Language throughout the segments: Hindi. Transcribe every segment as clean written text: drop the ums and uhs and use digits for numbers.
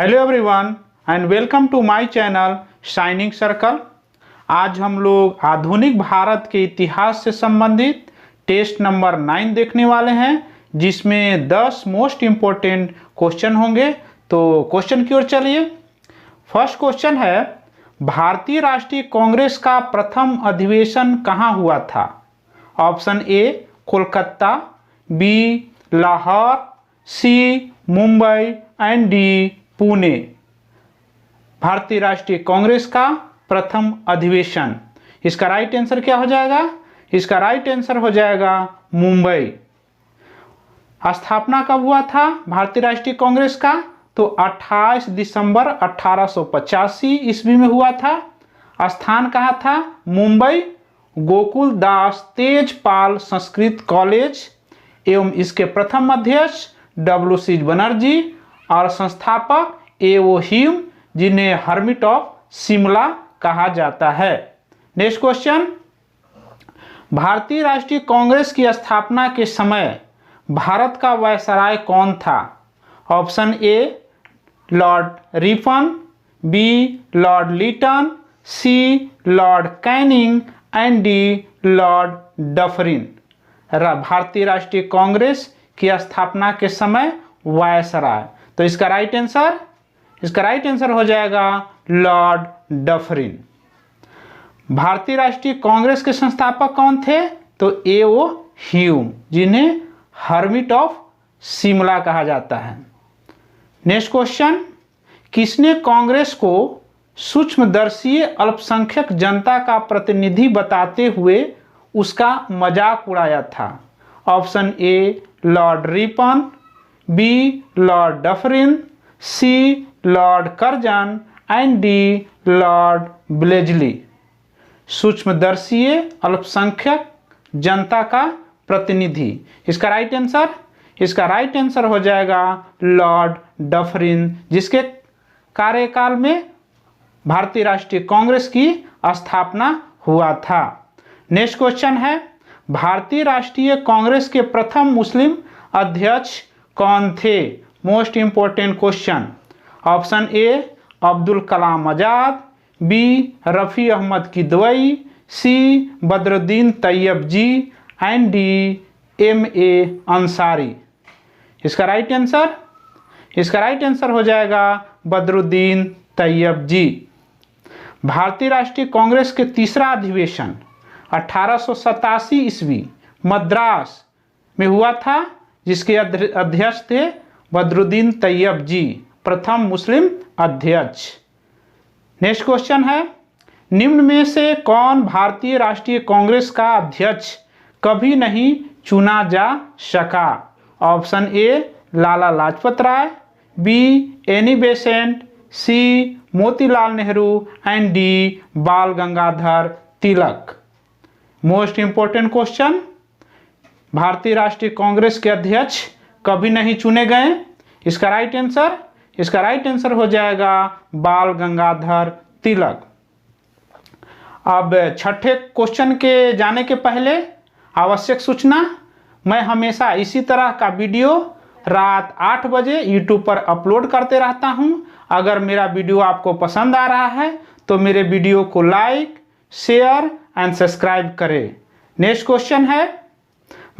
Hello everyone and welcome to my channel shining circle. आज हम लोग आधुनिक भारत के इतिहास से संबंधित टेस्ट नंबर 9 देखने वाले हैं, जिसमें 10 मोस्ट इम्पोर्टेंट क्वेश्चन होंगे। तो क्वेश्चन की ओर चलिए। फर्स्ट क्वेश्चन है, भारतीय राष्ट्रीय कांग्रेस का प्रथम अधिवेशन कहाँ हुआ था? Option A Kolkata, B Lahore, C Mumbai and D Pune. भारतीय राष्ट्रीय कांग्रेस का प्रथम अधिवेशन, इसका राइट आंसर क्या हो जाएगा? इसका राइट आंसर हो जाएगा मुंबई। स्थापना कब हुआ था भारतीय राष्ट्रीय कांग्रेस का? तो 28 दिसंबर 1885 ईस्वी में हुआ था। स्थान कहाँ था? मुंबई, गोकुल दास तेजपाल संस्कृत कॉलेज एवं इसके प्रथम अध्यक्ष W.C. बनर्जी और संस्थापक A.O. ह्यूम, जिन्हें हर्मिट ऑफ शिमला कहा जाता है। नेक्स्ट क्वेश्चन, भारतीय राष्ट्रीय कांग्रेस की स्थापना के समय भारत का वायसराय कौन था? Option A Lord Ripon, B Lord Lytton, C Lord Canning and D Lord Dufferin. भारतीय राष्ट्रीय कांग्रेस की स्थापना के समय वायसराय, तो इसका राइट आंसर हो जाएगा लॉर्ड डफरिन। भारतीय राष्ट्रीय कांग्रेस के संस्थापक कौन थे? तो A.O. ह्यूम, जिन्हें हर्मिट ऑफ शिमला कहा जाता है। नेक्स्ट क्वेश्चन, किसने कांग्रेस को सूक्ष्मदर्शी अल्पसंख्यक जनता का प्रतिनिधि बताते हुए उसका मजाक उड़ाया था? Option A Lord Ripon, B Lord Dufferin, C Lord Curzon and D Lord Wellesley. सूक्ष्मदर्शी अल्पसंख्यक जनता का प्रतिनिधि, इसका राइट आंसर हो जाएगा लॉर्ड डफरिन, जिसके कार्यकाल में भारतीय राष्ट्रीय कांग्रेस की स्थापना हुआ था। नेक्स्ट क्वेश्चन है, भारतीय राष्ट्रीय कांग्रेस के प्रथम मुस्लिम अध्यक्ष कौन थे? Most important question. Option A Abdul Kalam Azad, B Rafi Ahmed Kidwai, C Badruddin Tyabji and D M.A. Ansari. इसका राइट आंसर हो जाएगा बदरुद्दीन तैयब जी। भारतीय राष्ट्रीय कांग्रेस के तीसरा अधिवेशन 1887 ईस्वी मद्रास में हुआ था, जिसके अध्यक्ष थे बदरुद्दीन तैयब जी, प्रथम मुस्लिम अध्यक्ष। नेक्स्ट क्वेश्चन है, निम्न में से कौन भारतीय राष्ट्रीय कांग्रेस का अध्यक्ष कभी नहीं चुना जा सका? Option A Lala Lajpat Rai, B Annie Besant, C Motilal Nehru and D Bal Gangadhar Tilak. Most important question, भारतीय राष्ट्रीय कांग्रेस के अध्यक्ष कभी नहीं चुने गए। इसका राइट आंसर हो जाएगा बाल गंगाधर तिलक। अब छठे क्वेश्चन के जाने के पहले आवश्यक सूचना, मैं हमेशा इसी तरह का वीडियो रात 8 बजे YouTube पर अपलोड करते रहता हूं। अगर मेरा वीडियो आपको पसंद आ रहा है तो मेरे वीडियो को लाइक, शेयर एंड सब्सक्राइब करें। नेक्स्ट क्वेश्चन है,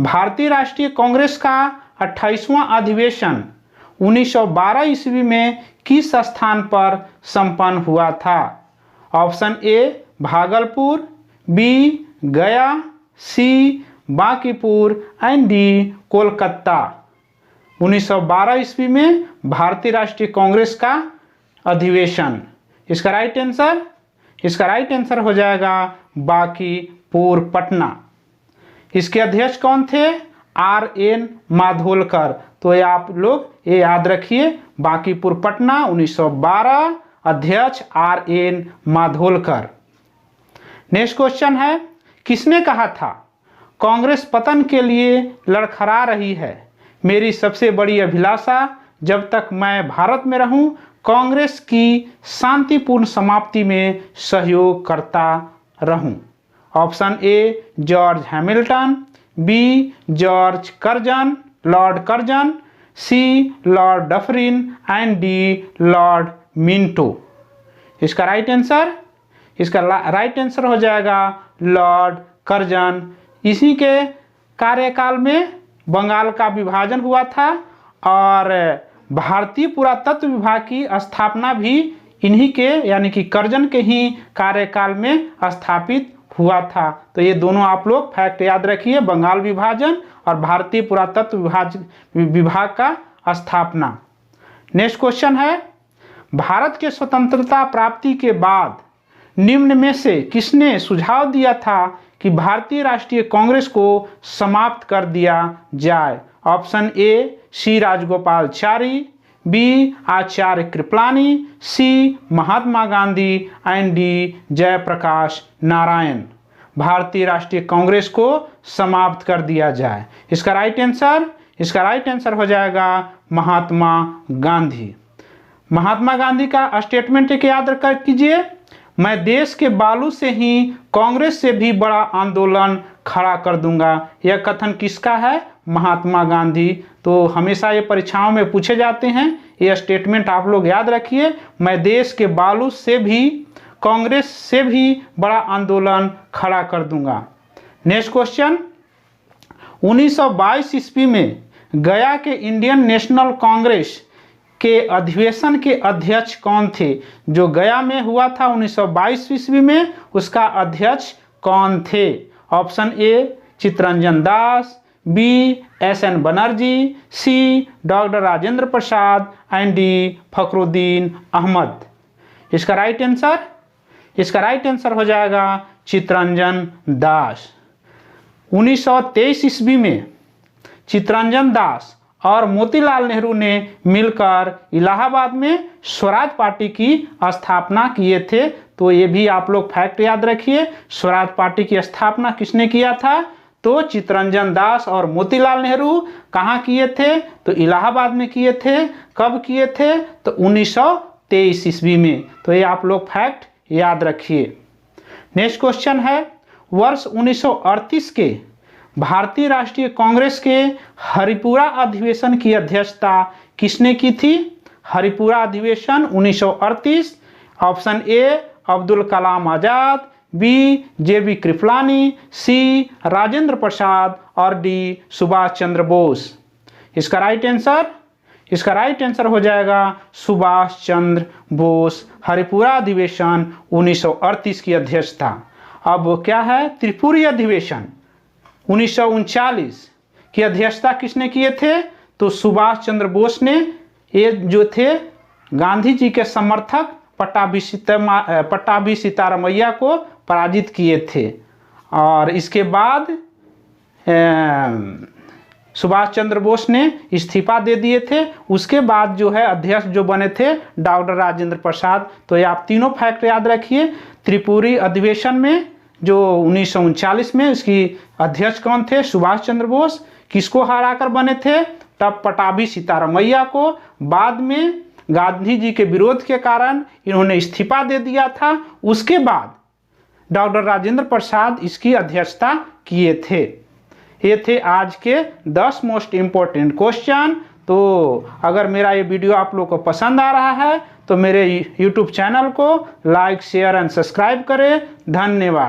भारतीय राष्ट्रीय कांग्रेस का 28वां अधिवेशन 1912 ईस्वी में किस स्थान पर संपन्न हुआ था? ऑप्शन ए भागलपुर, बी गया, सी बांकीपुर एंड डी कोलकाता। 1912 ईस्वी में भारतीय राष्ट्रीय कांग्रेस का अधिवेशन, इसका राइट आंसर हो जाएगा बांकीपुर पटना। इसके अध्यक्ष कौन थे? R.N. माधोलकर। तो ये आप लोग ये याद रखिए, बांकीपुर पटना 1912, अध्यक्ष R.N. माधोलकर। नेक्स्ट क्वेश्चन है, किसने कहा था कांग्रेस पतन के लिए लड़खड़ा रही है? मेरी सबसे बड़ी अभिलाषा जब तक मैं भारत में रहूं कांग्रेस की शांतिपूर्ण समाप्ति में सहयोग करता रहूं। Option A George Hamilton, B George Curzon, Lord Curzon, C Lord Dufferin and D Lord Minto. इसका राइट आंसर हो जाएगा लॉर्ड कर्जन। इसी के कार्यकाल में बंगाल का विभाजन हुआ था और भारतीय पुरातत्व विभाग की स्थापना भी इन्हीं के यानी कि कर्जन के ही कार्यकाल में स्थापित हुआ था। तो ये दोनों आप लोग फैक्ट याद रखिए, बंगाल विभाजन और भारतीय पुरातत्व विभाग का स्थापना। नेक्स्ट क्वेश्चन है, भारत के स्वतंत्रता प्राप्ति के बाद निम्न में से किसने सुझाव दिया था कि भारतीय राष्ट्रीय कांग्रेस को समाप्त कर दिया जाए? Option A C Rajagopalachari, B Acharya Kripalani, C Mahatma Gandhi and D Jayaprakash Narayan. भारतीय राष्ट्रीय कांग्रेस को समाप्त कर दिया जाए। इसका राइट आंसर हो जाएगा महात्मा गांधी। महात्मा गांधी का स्टेटमेंट एक याद कर कीजिए, मैं देश के बालू से ही कांग्रेस से भी बड़ा आंदोलन खड़ा कर दूंगा। यह कथन किसका है? महात्मा गांधी। तो हमेशा ये परीक्षाओं में पूछे जाते हैं, ये स्टेटमेंट आप लोग याद रखिए, मैं देश के बालू से भी कांग्रेस से भी बड़ा आंदोलन खड़ा कर दूंगा। नेक्स्ट क्वेश्चन, 1922 ईस्वी में गया के इंडियन नेशनल कांग्रेस के अधिवेशन के अध्यक्ष कौन थे? जो गया में हुआ था 1922 ईस्वी में, उसका अध्यक्ष कौन थे? Option A Chittaranjan Das, B S N. Banerjee, C doctor Rajendra Prasad and D Fakhruddin Ahmed. इसका राइट आंसर हो जाएगा चित्तरंजन दास। 1923 ईस्वी में चित्तरंजन दास और मोतीलाल नेहरू ने मिलकर इलाहाबाद में स्वराज पार्टी की स्थापना किए थे। तो ये भी आप लोग फैक्ट याद रखिए, स्वराज पार्टी की स्थापना किसने किया था? तो चित्तरंजन दास और मोतीलाल नेहरू। कहाँ किए थे? तो इलाहाबाद में किए थे। कब किए थे? तो 1923 ईस्वी में। तो ये आप लोग फैक्ट याद रखिए। नेक्स्ट क्वेश्चन है, वर्ष 1938 के भारतीय राष्ट्रीय कांग्रेस के हरिपुरा अधिवेशन की अध्यक्षता किसने की थी? हरिपुरा अधिवेशन 1938। Option A Abdul Kalam Azad, B J B. Kripalani, C Rajendra Prasad और डी सुभाष चंद्र बोस। इसका राइट आंसर हो जाएगा सुभाष चंद्र बोस। हरिपुरा अधिवेशन 1938 की अध्यक्षता। अब क्या है? त्रिपुरी अधिवेशन 1939 की अध्यक्षता किसने किए थे? तो सुभाष चंद्र बोस ने। ये जो थे गांधी जी के समर्थक पट्टाभी सीतारामैया को पराजित किए थे। और इसके बाद सुभाष चंद्र बोस ने इस्तीफा दे दिए थे। उसके बाद जो है अध्यक्ष जो बने थे डॉक्टर राजेंद्र प्रसाद। तो ये आप तीनों फैक्ट याद रखिए। त्रिपुरी अधिवेशन में जो 1939 में इसकी अध्यक्ष कौन थे? सुभाष चंद्र बोस। किसको हराकर बने थे? तब पट्टाभी सीतारामैया को। बाद में गांधी जी के विरोध के कारण इन्होंने इस्तीफा दे दिया था। उसके बाद डॉक्टर राजेंद्र प्रसाद इसकी अध्यक्षता किए थे। ये थे आज के 10 मोस्ट इम्पोर्टेंट क्वेश्चन। तो अगर मेरा ये वीडियो आप लोग को पसंद आ रहा है तो मेरे YouTube चैनल को लाइक, शेयर एंड सब्सक्राइब करें। धन्यवाद।